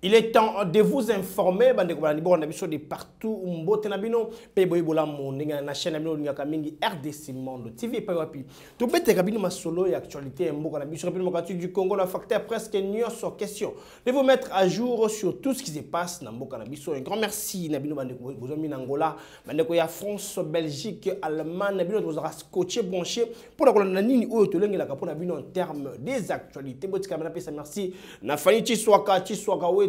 Il est temps de vous informer, bande de partout, mbote na bino, pe boy bola mondinga na chaîne bino linga kamingi RDC Monde TV pa wapi. To bete kabino masolo et actualité mboka na biso rapidement du Congo la facteur presque sur question. De vous mettre à jour sur tout ce qui se passe na mboka na biso. Un grand merci na bino bande ko bozomi na Angola, bande ko ya France, Belgique, Allemagne, na bino vous aura scotché branché pour la colonne nini o to lengi la kapona bino en termes des actualités. Botika na pesa merci na fani Chiswaka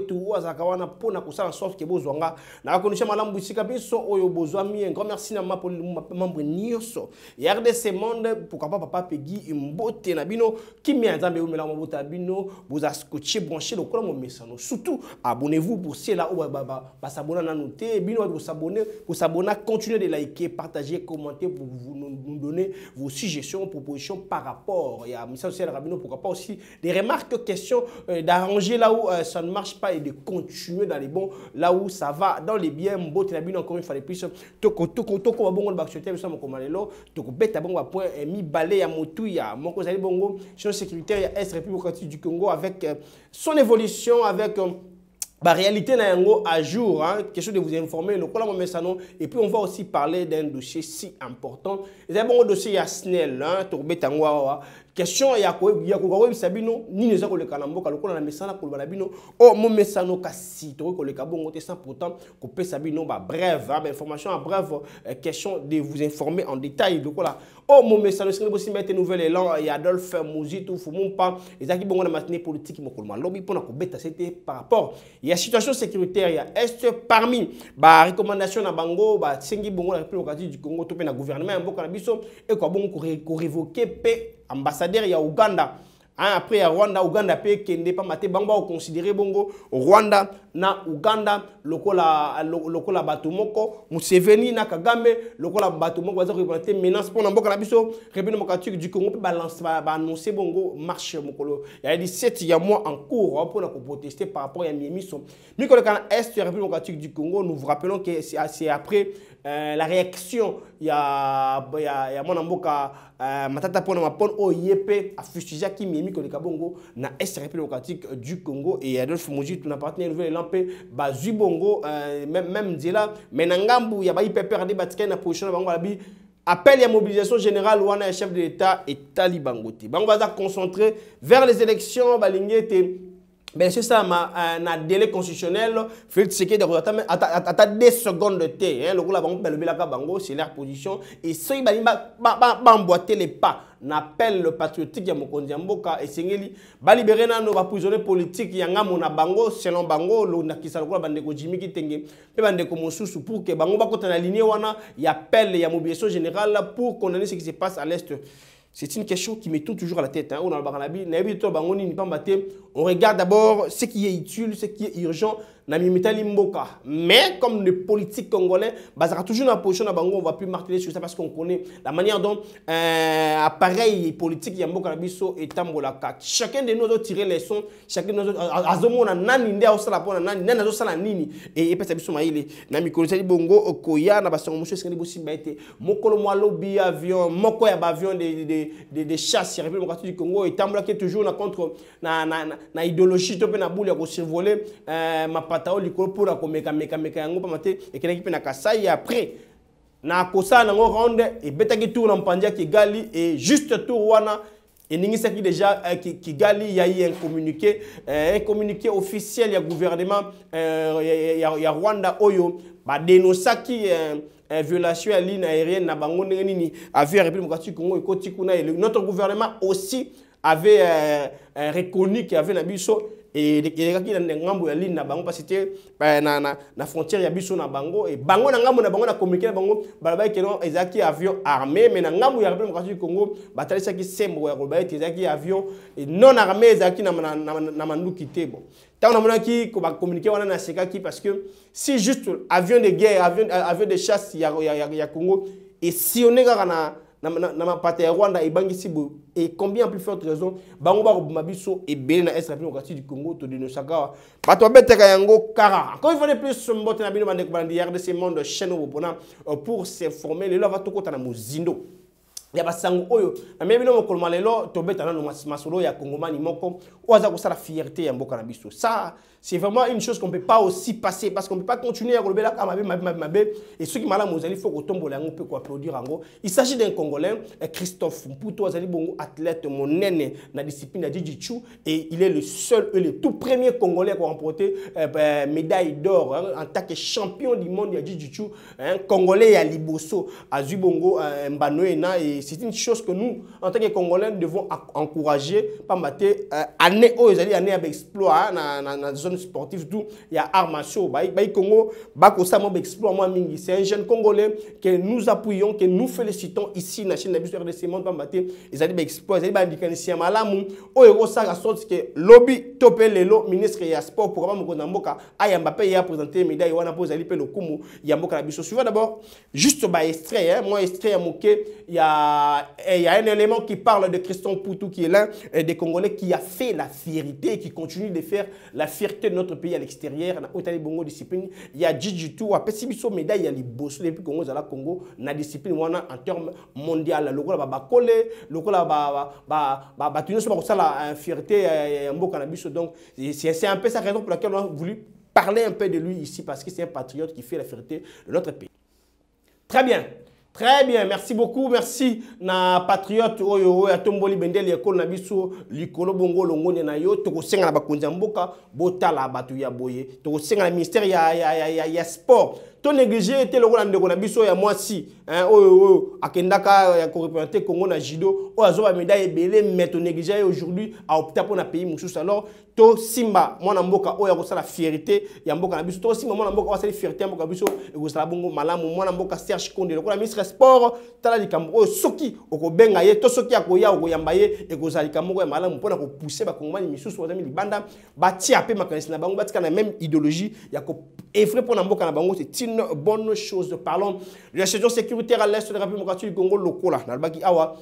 tout azakawana pona kusala sorte que bozwanga na konisha malambu isika biso oyo bozwami un grand merci na membre nyoso ya RDC Monde pourquoi pas papa pegi mbote na bino kimia nzambe umela mabota bino vous ascocher brancher le colon mesano surtout abonnez-vous pour cela ou ba s'abonner na noter bino vous s'abonner continuez de liker partager commenter pour nous donner vos suggestions propositions par rapport à message sur Rabino pourquoi pas aussi des remarques questions d'arranger là où ça ne marche pas et de continuer dans les bons là où ça va dans les biens mbote na bino encore une fois de plus toko bongo ba société ça mo malelo toko beta bongo ba point mi balé ya motu ya moko zali bongo sur sécuritaire ya Est République du Congo avec son évolution avec la réalité na yango à jour, hein, question de vous informer, le problème et puis on va aussi parler d'un dossier si important. C'est un bon dossier à SNEL, hein, question ya ko sabino ni ne zako le kanamboka le kola na mesana ko balabino o mo mesano kasi to ko le kabongo te sans pourtant ko pe sabino ba brève information en brève question de vous informer en détail le kola o mo mesano c'est aussi mettre nouvelle élan ya Adolphe Muzi tout fumon pas ezaki bongo na matinée politique mo ko lobby pona ko beta c'était par rapport il y a situation sécuritaire ya est parmi ba recommandation na bango ba tsengi bongo la République du Congo to pe na gouvernement mboka na biso et ko bongo ko révoquer pe ambassadeur ya Uganda après ya Rwanda Uganda pe kende pa maté bangba o considérer bongo Rwanda na Uganda lokola batumoko Museveni na Kagame lokola batumoko baza représenter menace pour mboka na biso République démocratique du Congo pe balance ba annoncer bongo marche mokolo ya 17 ya mois en cours pour la protester par rapport à Miemiso mikolo kana Est République démocratique du Congo. Nous vous rappelons que c'est après la réaction ya mon mboka matata pona mapon oyepe a fustigé qui Miemi ko Kabongo na Est République démocratique du Congo et Adolphe Muzi tout na partenaire nouvelle lampé bazui bongo même dila menangambu ya ba IPPR de batika na position bango labi appel à mobilisation générale ou un chef de l'État et talibangote bango baza concentré vers les élections balingete. Ben c'est ça, na délai constitutionnel, Félix Tshisekedi à 2 secondes de thé. Le gouvernement bango belobelaka bango, c'est leur position. Et ceux qui emboîter les pas, n'appelle le patriotique ya mokonzi mboka et sengeli ba libérer na no ba prisonnier politique ya ngamo na bango selon bango lo na kisala ko bande ko Jimmy Kitenge pe bande ko mosusu pour que bango ba kota na ligne wana ya appel ya mobilisation générale pour condamner ce qui se passe à l'Est. C'est une question qui me tourne toujours à la tête. Hein. On regarde d'abord ce qui est utile, ce qui est urgent. Mais comme le politique congolais, on va toujours dans la position on va plus marteler sur ça parce qu'on connaît la manière dont appareil politique est tambolaka. Chacun de nous doit tirer les sons, chacun de nous azomona nani ndia osala pona nani nani azosala nini et pesa biso maile na mikolo sali bongo okoya na basango monsieur sengeli bosimba ete mokolo mwalobi avion moko ya avion de chasse ya République démocratique du Congo et tambolaka toujours na contre na idéologie to pe na boule ya ko survoler patao likolo pour la komeka yango pa mate et keleki pe na Kasai après na kosa na ngo ronde et betaki tour na mpandia Kigali et juste tour wana et ningisa ki déjà Kigali ya eu un communiqué officiel ya gouvernement ya Rwanda oyo ba dénonçaki violation à ligne aérienne na bango nini avait République démocratique du Congo et koti kuna et notre gouvernement aussi avait reconnu qu'il y avait na biso et les gars qui ngambo ya ligne na bango parce que c'était na frontière ya biso na bango et bango na ngambo na bango na communiquer na bango balaba ke non ezaki avion armé mais na ngambo ya République démocratique du Congo batalisa ki sembo ya kolba ezaki avion non armé ezaki na manduki te bon tant on a qui ko ba communiquer wana na sekaki parce que si juste avion de guerre avion de chasse ya Congo et si on est na pata ya Rwanda ebangi sibo et combien plus forte raison bango ba mabiso et belé na Est République démocratique du Congo to de saka bato beteka yango kara encore une fois de plus mbote na bino bande ko bandi RDC Monde chaîne au bona pour s'informer le lava to kota na mozindo ya basango oyo na mebi no mokolo malelo tobeta na masolo ya kongomani moko oza ko sala fierté ya mboka na biso. Ça c'est vraiment une chose qu'on peut pas aussi passer parce qu'on peut pas continuer à kolobela ka mabe et ceux qui malamu ozali faut kotombola yango pe ko applaudir yango. Il s'agit d'un Congolais, Christophe Mputu azali bongo athlète monene na discipline de jiu-jitsu et il est le seul et le tout premier Congolais à remporter médaille d'or en tant que champion du monde de jiu-jitsu, Congolais ya liboso azui bongo mbanoena. Et c'est une chose que nous, en tant que Congolais, devons encourager. Pas mater année où ils allaient année avec exploit dans la zone sportive tout. Il y a arts martiaux. Congo, c'est un jeune Congolais que nous appuyons, que nous félicitons ici dans la chaîne de RDC Monde. Pas mater ils allaient exploit, ils allaient mécanicien malamu. Au héros ça la sorte que lobby topé lelo ministre et sport pour vraiment Mboka a Mbappé y a présenté médaille wana pose ali pe le kumu Yamboka la biso. Suivant d'abord juste extrait moi extrait à moquer il y a un élément qui parle de Christophe Mputu qui est l'un des Congolais qui a fait la fierté et qui continue de faire la fierté de notre pays à l'extérieur. Dans l'Otali Bongo discipline, il y a Jiu-Jitsu, à Pessibiso médaille, il y a les boss depuis Congo, la Congo, la discipline en termes mondiaux. Le Congo va coller, le Congo va tenir sur la fierté donc c'est un peu sa raison pour laquelle on a voulu parler un peu de lui ici parce que c'est un patriote qui fait la fierté de notre pays. Très bien. Très bien, merci beaucoup, merci na patriote oyo ya tomboli bendeli ekolo na biso likolo bongo longone na yo toko senga na bakonzi mboka botala batu ya boye toko senga na ministère ya sport to négliger était le rôle ndeko na biso ya mwasi oyo akendaka ya ko représenter Congo na judo o azo ba médaille belé mais to négliger aujourd'hui a opté pour na pays mususu alors to simba mwana mboka oyo ko sala fierté ya mboka na biso to simba mwana mboka wa sala fierté ya mboka biso e ko sala bongo malamu mwana mboka Serge Konde le ministre sport tala likambo oyo soki okobenga ye to soki akoya okoyamba ye e ko sala likambo ya malamu pona ko pousser ba kongomani misusu bazami libanda batia pe makanisi na bango batika na même idéologie ya ko effraie pona mboka na bango c'est une bonne chose. Parlons de la situation sécuritaire à l'est de la République démocratique du Congo lokola na baki awa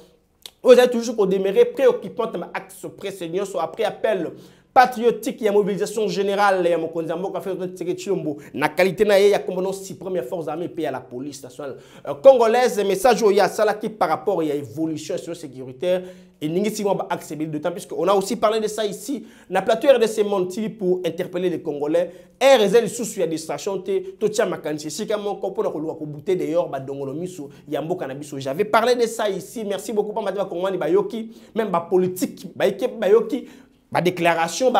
vous avez toujours qu'on demeurer préoccupante ma axe précédent soit après appel patriotique, il y a mobilisation générale, il y a mokonzi mboka fait chilombo na qualité na ya commandant 6 premières forces armées pays à la police nationale congolaise message il y a ça là qui par rapport il y a évolution sécuritaire et n'ingisi ba accessible d'autant puisque on a aussi parlé de ça ici na plateau RDC Monti pour interpeller les Congolais RZL sous ya distraction te to tia makanisi sika moko pour ko lwa ko bouter d'ailleurs ba dongolo miso ya mboka na biso j'avais parlé de ça ici merci beaucoup pas matiba kongomani bayoki même ba politique ba équipe bayoki ma déclaration,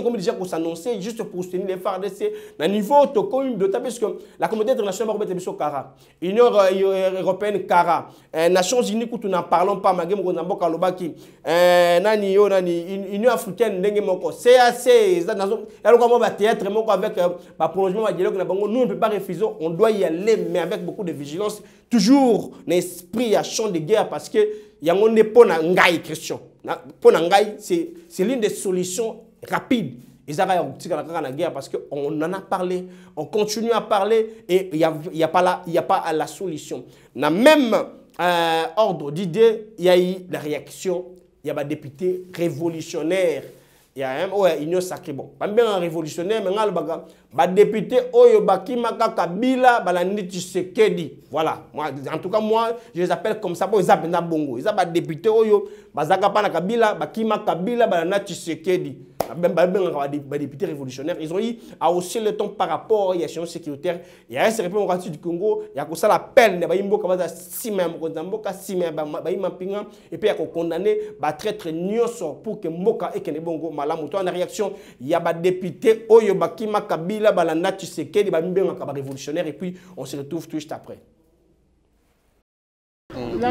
comme déjà qu'on s'annonçait juste pour soutenir les FARDC, à niveau d'autant parce que la communauté internationale va être Kara, Union européenne Kara, Nations Unies, quand nous n'en parlons pas, Union africaine, CAC, théâtre, avec le prolongement du dialogue, nous ne pouvons pas refuser, on doit y aller, mais avec beaucoup de vigilance, toujours l'esprit à champ de guerre parce que il y a un épon à Ngaï Christian. C'est l'une des solutions rapides. Ils arrivent à la guerre parce qu'on en a parlé, on continue à parler et il n'y a pas la solution. Dans le même ordre d'idée, il y a eu la réaction, il y a des députés révolutionnaires. Il y a un union sacrée. Bon, pas bien un révolutionnaire, mais un député Oyo Bakima Kabila Balani Tshisekedi. Voilà. Moi, en tout cas, moi, je les appelle comme ça. Ils appellent Bongo. Ils appellent député Oyo Bazaka Pana Kabila Bakima Kabila Balana Tshisekedi. Des députés révolutionnaires. Ils ont eu à hausser le ton par rapport à la situation sécuritaire. Il y a un service démocratique du Congo. Il y a ça la peine. Il y a un peu et puis il y a condamné traître Nyoso pour que Moka et Kenebongo Malamuto en réaction. Il y a des députés Oyo Bakima Kabila Balana Tshisekedi révolutionnaire et puis on se retrouve tout juste après.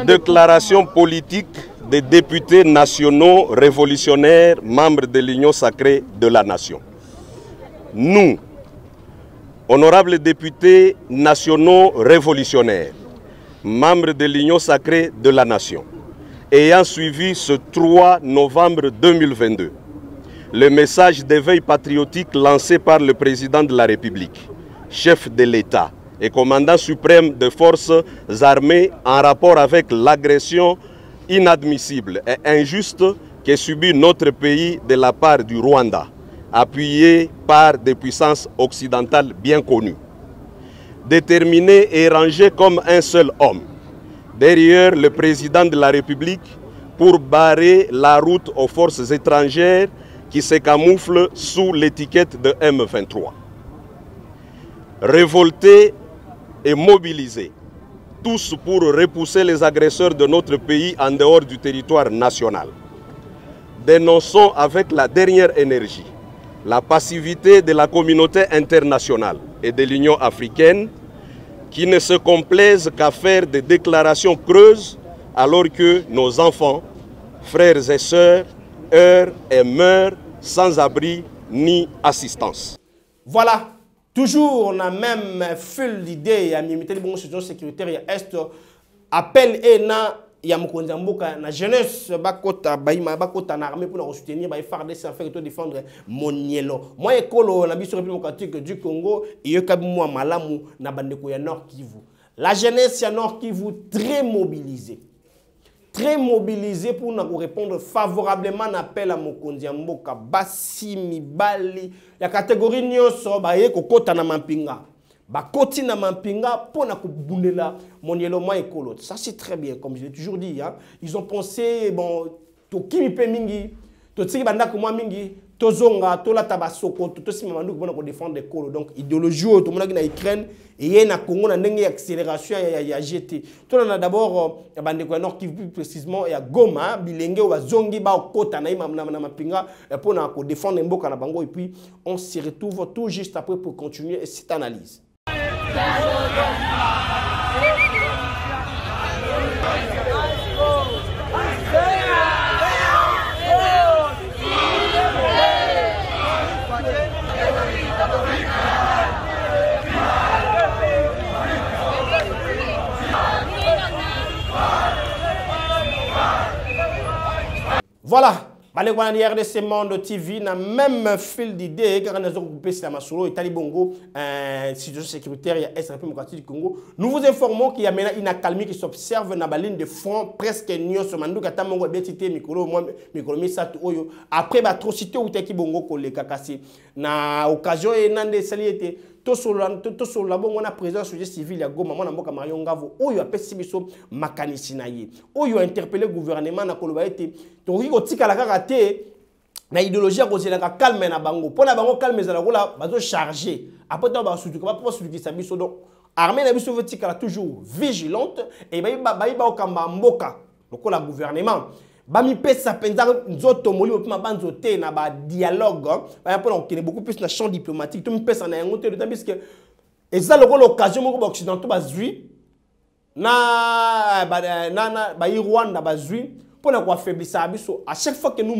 Déclaration politique des députés nationaux révolutionnaires, membres de l'Union sacrée de la nation. Nous, honorables députés nationaux révolutionnaires, membres de l'Union sacrée de la nation, ayant suivi ce 3 novembre 2022, le message d'éveil patriotique lancé par le président de la République, chef de l'État et commandant suprême des forces armées en rapport avec l'agression inadmissible et injuste que subit notre pays de la part du Rwanda, appuyé par des puissances occidentales bien connues. Déterminé et rangé comme un seul homme, derrière le président de la République pour barrer la route aux forces étrangères qui se camouflent sous l'étiquette de M23. Révoltés et mobilisés, tous pour repousser les agresseurs de notre pays en dehors du territoire national. Dénonçons avec la dernière énergie la passivité de la communauté internationale et de l'Union africaine qui ne se complaisent qu'à faire des déclarations creuses alors que nos enfants, frères et sœurs, errent et meurent sans abri ni assistance. Voilà, toujours on a même fil d'idée à mimiter les bons sécuritaires est appel et na ya mukonza mboka na jeunesse bakota baima bakota na armée pour soutenir ba FARDC sans faire défendre Monielo. Moi ekolo na biso République du Congo et kabi moi malamu na bandeko ya Nord Kivu. La jeunesse ya Nord Kivu très mobilisée. Très mobilisé pour nous répondre favorablement à l'appel à Mokonzi Mboka Basi Mibali la catégorie nyonso ba ye kokota na mampinga ba koti na mampinga pour na kubundela Monielo moi ekolo. Ça c'est très bien comme je l'ai toujours dit hein. Ils ont pensé bon to kimi pe mingi to tsiki bandako moi mingi tozonga tola tabasoko to sima manduku bona ko défendre ekolo. Donc idéologie to monaki na Ukraine et na Congo na ndenge accélération ya GT. To na d'abord bandeko Nord Kivu plus précisément ya Goma bilenge wa zongi ba kota na mapinga pour na ko défendre mboka na bango et puis on se retrouve tout juste après pour continuer cette analyse. Voilà, les RDC Monde TV n'a même fil d'idée car nous avons coupé la Masolo et Talibongo, situation sécuritaire et Est démocratique du Congo. Nous vous informons qu'il y a maintenant une accalmie qui s'observe dans la ligne de front presque nion sur Mandou Katamongo Betité Mikolo moi Mikolo Misatu Oyo après l'atrocité ou Teki Bongo Kole Kakasi na occasion et nande saliété to sur la bongo na président sujet civil ya Goma mona mboka Marion Ngavo oyo apesi biso makanisi na ye oyo interpellé gouvernement na koloba ete to ri otika la kaka te na idéologie ko zela ka calme na bango pona bango calme za la bazo charger après to ba sutu ka pas sutu ki sabiso donc armée na biso vetika la toujours vigilante et ba okamba mboka lokola gouvernement bami pesa penza nzoto moli opima banzote na ba dialogue ba pour on beaucoup plus na champ diplomatique tout mi pesa na yango te de parce que eza l'occasion moko occidentaux bazui na ba Rwanda bazui pour na ko affaiblir biso à chaque fois que nous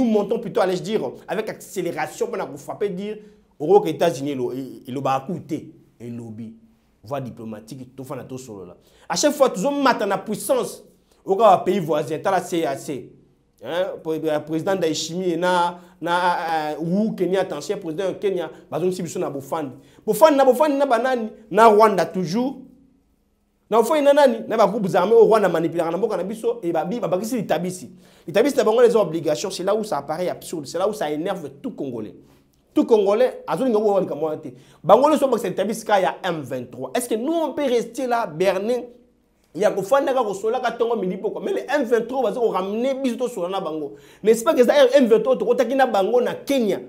montons plutôt allais je dire avec accélération pour na ko frapper dire aux États-Unis il ba coûter et lobby voie diplomatique tout fana to solo là à chaque fois toujours matin na puissance au pays voisin, tu as la CAC. Le président d'Aishimi na ou Kenya, ancien président de Kenya, bazon sibiso na Bofandi. Bofandi na banani na Rwanda toujours. Na Bofandi na nani na ba groupe armés au Rwanda manipuler na mboka na biso et ba bakisi litabisi. Litabisi na bango les obligations, c'est là où ça apparaît absurde, c'est là où ça énerve tout Congolais. Tout Congolais, azoni ngo wali kamwate. Bango le so ba litabisi ka ya M23. Est-ce que nous on peut rester là berner? Il y a des gens qui ont mais les M23 vont ramener biso sur la bango. N'est-ce pas que ça M23 to kotaki na bango na Kenya.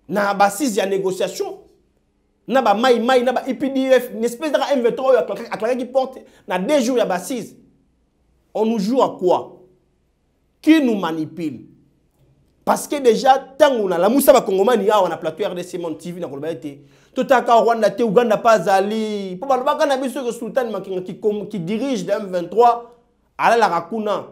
Na basis ya négociation. Na ba mai na ba IPDF, n'est-ce pas que M23 a qui porte na 2 jours ya basis. On nous joue à quoi? Qui nous manipule? Parce que déjà tant on a la Moussa ba Congomani ya on a plateau RDC Monde TV na koloba été tout à fait Rwanda te Uganda pas ali pour balobaka na biso que Sultan Makenga qui dirige le M23 à la Rakuna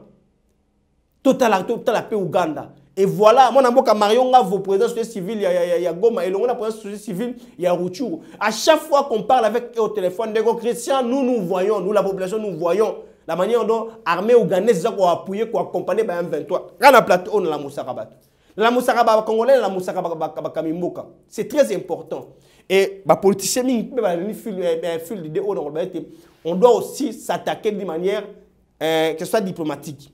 total la paix Uganda et voilà mon amboka Marion Ngavo président société civile ya Goma et l'on a président société civile ya Rutshuru à chaque fois qu'on parle avec eux au téléphone des chrétiens nous voyons nous la population nous voyons la manière dont l'armée ougandaise a appuyé pour accompagner le M23 quand la plateau on la Moussakaba la Moussakaba congolais la Moussakaba Kamimboka c'est très important. Et les politiciens, on doit aussi s'attaquer de manière que ce soit diplomatique,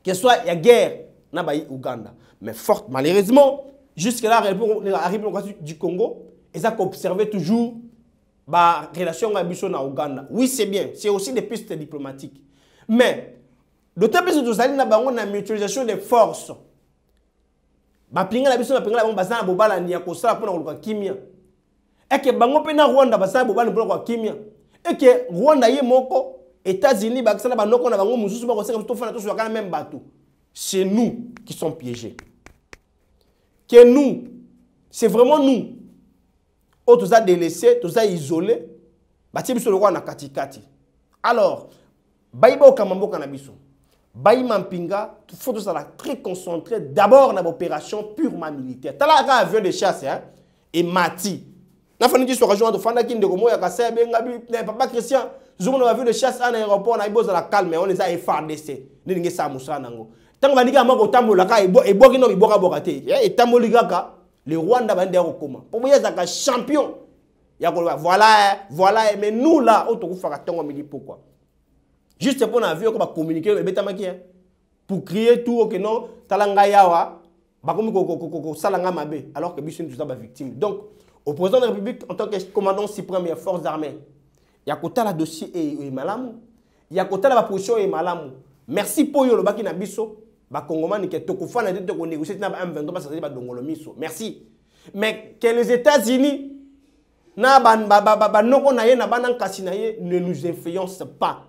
que ce soit la guerre dans Ouganda. Mais forte, malheureusement, jusque-là, la République du Congo, ils ont observé toujours ba relation avec biso na Ouganda. Oui, c'est bien, c'est aussi des pistes diplomatiques. Mais d'autant plus que nous allons avoir une mutualisation des forces. Ba pinga la biso na pinga la bazana bobala ni yakosala pona ko kimia. Et que bango pe na Rwanda bazana bobala pona ko kimia. Et que Rwanda ye moko États-Unis bakisala banoko na bango mususu ba ko seka to fana to soit même bateau. C'est nous qui sommes piégés. Que nous, c'est vraiment nous. Oh, tout ça délaissé, tout ça isolé. Bati biso le roi na katikati. Alors, baïba okamambo kanabiso. Baïma mpinga, il faut tout ça très concentré d'abord dans l'opération purement militaire. T'as là un avion de chasse hein et Mati. Na fani qui soit rejoint de fanda qui ndeko moya kasa benga bi papa Christian, zomo na avion de chasse à l'aéroport na iboza la calme on les a FARDC. Ni ngi sa musa nango. Tant que bandika mako tambola ka ebo kino iboka bokate. Et tamboli kaka le Rwanda bande okoma. Pour moi ça champion. Ya ko voilà mais nous là on to faka tongo mili pourquoi? Juste pour na vu ko ba communiquer le betamaki pour crier tout que non talanga yawa ba komi ko salanga mabe alors que biso nous sommes victimes. Donc au président de la République en tant que commandant suprême des forces armées, il y a kota la dossier et malamu, il y a kota la position et malamu. Merci pour yo le baki na biso. Bakongomani ke tokufana de toko négocier na M23 parce que ba dongolo miso. Merci. Mais que les États-Unis na ba noko na ye na banan kasina ye ne nous influence pas.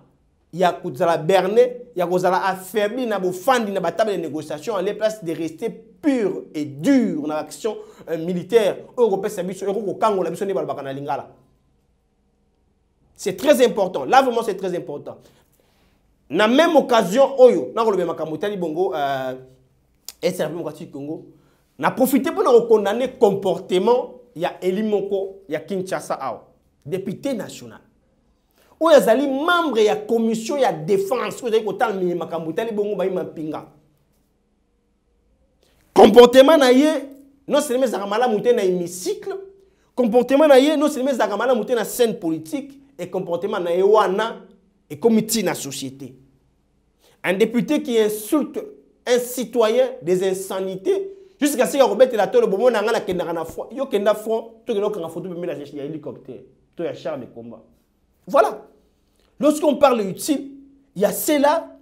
Il y a kozala berner, il y a kozala affaibli na bo fandi na ba table de négociation en les place de rester pur et dur dans l'action militaire européenne sabiso ko kango la biso ne balbaka na lingala. C'est très important. Là vraiment c'est très important. Na même occasion oyo na kolobema kamotali bongo et servi démocratique Congo na profiter pour na condamner comportement ya Elimoko ya Kinshasa ao député national oyo azali membre ya commission ya défense oyo ko tal mi makamotali bongo ba impinga comportement na ye non seulement za kamala muté na hémicycle comportement na ye non seulement za kamala muté na scène politique et comportement na ye wana et comité na société. Un député qui insulte un citoyen des insanités jusqu'à ce qu'il remette la tête au moment où il y a un front. Il y a un front, il y a un photo de l'hélicoptère, il y a un char de combat. Voilà. Lorsqu'on parle utile, il y a cela,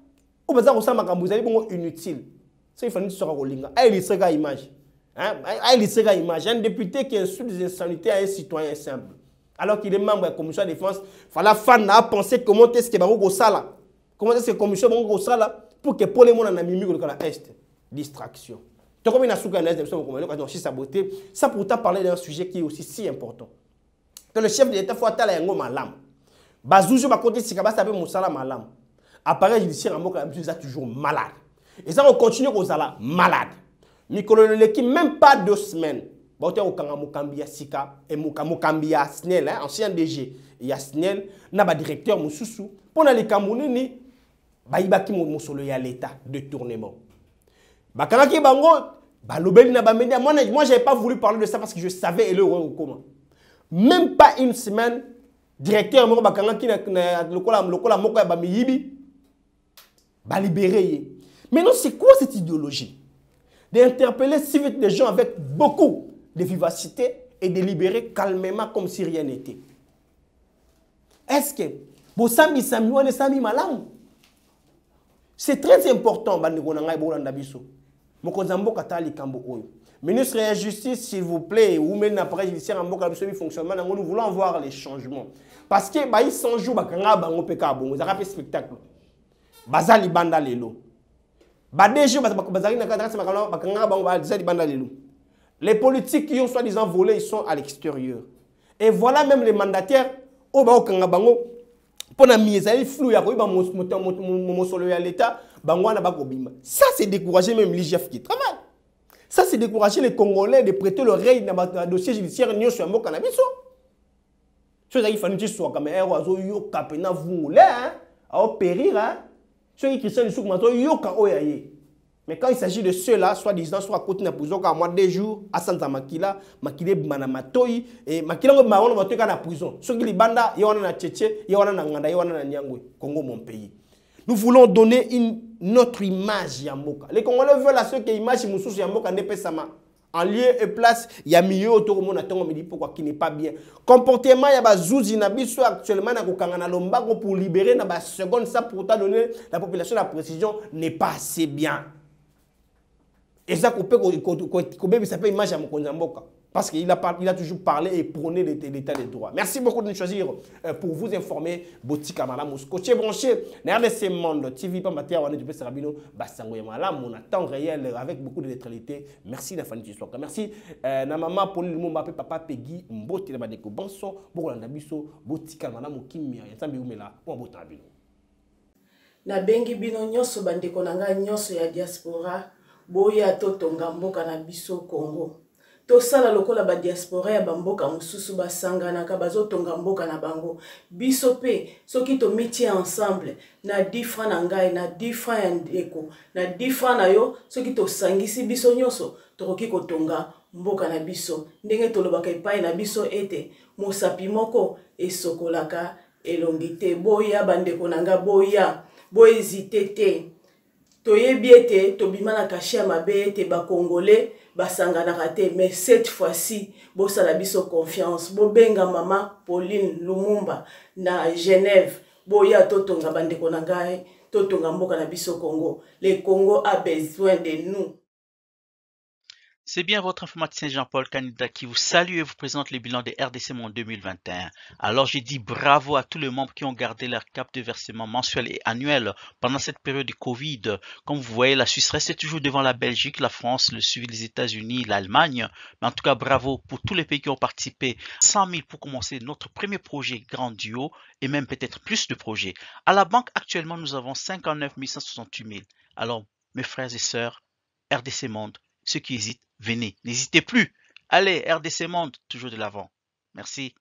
où vous avez inutile. Ça, il faut que ce soit Rolinga. Il y a une image. Un député qui insulte des insanités à un citoyen simple. Alors qu'il est membre de la commission de défense, il fallait penser comment est-ce que Baroko Sala, comment est-ce que la commission Baroko Sala, pour que pour les gens en Amérique de l'Est, distraction. Donc, comme il y a un saboté, ça pourtant parler d'un sujet qui est aussi si important. Que le chef de l'État faut attendre un malam. Bazoujo va compter si Kabasa avait Moussala malam. Appareil judiciaire en mot toujours malade. Et ça, on continue aux ala malade. Mikolo l'équipe, même pas 2 semaines. Baote okanga Mukambia Sika et Mukambia Snell, ancien DG. Il y a Snell, naba directeur Moussousou. Pour les Camerounais, ni baibaki mosolo ya l'état de tournement. Bakanaki bango, balobeli na bamédia. Moi, j'avais pas voulu parler de ça parce que je savais le roi comment. Même pas une semaine, directeur moko bakanaki na lokola moko ya bamiyibi, ba libéré. Mais non, c'est quoi cette idéologie? D'interpeller si vite les gens avec beaucoup de vivacité et de libérer calmement comme si rien n'était. Est-ce que c'est très important. Ministre de la Justice, s'il vous plaît, ou même l'appareil judiciaire en fonctionnement, nous voulons voir les changements. Parce que ils 100 jours, ils ont fait spectacle. Bazali banda lelo. Les politiques qui ont soi-disant volé, ils sont à l'extérieur. Et voilà même les mandataires au Baokangabango pour la mise à flou ya koiba mosolo ya l'état bangwana bakobima. Ça c'est décourager même l'IGF qui travaille. Ça c'est décourager les Congolais de prêter l'oreille dans le dossier judiciaire nyo sur mboka na biso. Chose qui fallait dire soit comme oiseau yo kapena vungule hein, à périr hein. Ceux qui Christian Souk mato yoka oyaye. Mais quand il s'agit de ceux-là, soi-disant, soit à côté de prison, à moi 2 jours, à Santa Makila, Makile Manamatoy, et Makila Maon va te à la prison. Ceux qui les banda, il y en a Tchétché, il y en a Nganda, il y en a Nyangwe, Congo, mon pays. Nous voulons donner notre image Yamboka. Les Congolais veulent à ceux qui image Moussous Yamboka Nepesama. En lieu et place, il y a milieu autour de mon dit pourquoi qui n'est pas bien. Comportement, il y a des zouzi nabiso actuellement na lombago pour libérer na ba seconde ça pour donner la population la précision n'est pas assez bien. Et ça qu'on s'appelle image à Mokonzamboka. Parce qu'il a toujours parlé et prôné l'état des droits. Merci beaucoup de nous choisir pour vous informer. Botika Malam, coaché branché. RDC Monde, TV, pas matière, on est du PC Rabino, Bassango Malam, on a temps réel avec beaucoup de neutralité. Merci Nafani Tissoka. Merci na maman Pauline Mbappé, papa Peggy, Mbote Labadeko, Banson, Bokolanda Biso, Botika Malam, Kimia, Yatambi Umela, ou Mbota Rabino. Na bengi bino nyonso bandeko nanga nyonso ya diaspora, boya totonga mboka na biso Congo. Tosala lokola ba diaspora ya bamboka mususu basanganaka bazotonga mboka na bango. Biso pe soki to mitie ensemble na 10 francs na ngai na 10 francs ya ndeko na 10 francs na yo soki to sangisi biso nyonso tokoki kotonga mboka na biso. Ndenge tolobaka epai na biso ete mosapi moko esokolaka elongi te. Boya bandeko nanga boya bohésite te. Toyebi ete tobima na kashi ya mabe ete bakongole basanganaka te, mais cette fois-ci bosala biso confiance. Bobenga mama Pauline Lumumba na Genève, boya totonga bandeko na ngai totonga mboka na biso Congo. Le Congo a besoin de nous. C'est bien votre informaticien Jean-Paul Canida qui vous salue et vous présente le bilan des RDC Monde 2021. Alors j'ai dit bravo à tous les membres qui ont gardé leur cap de versement mensuel et annuel pendant cette période de Covid. Comme vous voyez, la Suisse reste toujours devant la Belgique, la France, le suivi des États-Unis, l'Allemagne. Mais en tout cas, bravo pour tous les pays qui ont participé. 100 000 pour commencer notre premier projet Grand Duo et même peut-être plus de projets. À la banque, actuellement, nous avons 59 168 000. Alors, mes frères et sœurs, RDC Monde, ceux qui hésitent, venez, n'hésitez plus. Allez, RDC Monde, toujours de l'avant. Merci.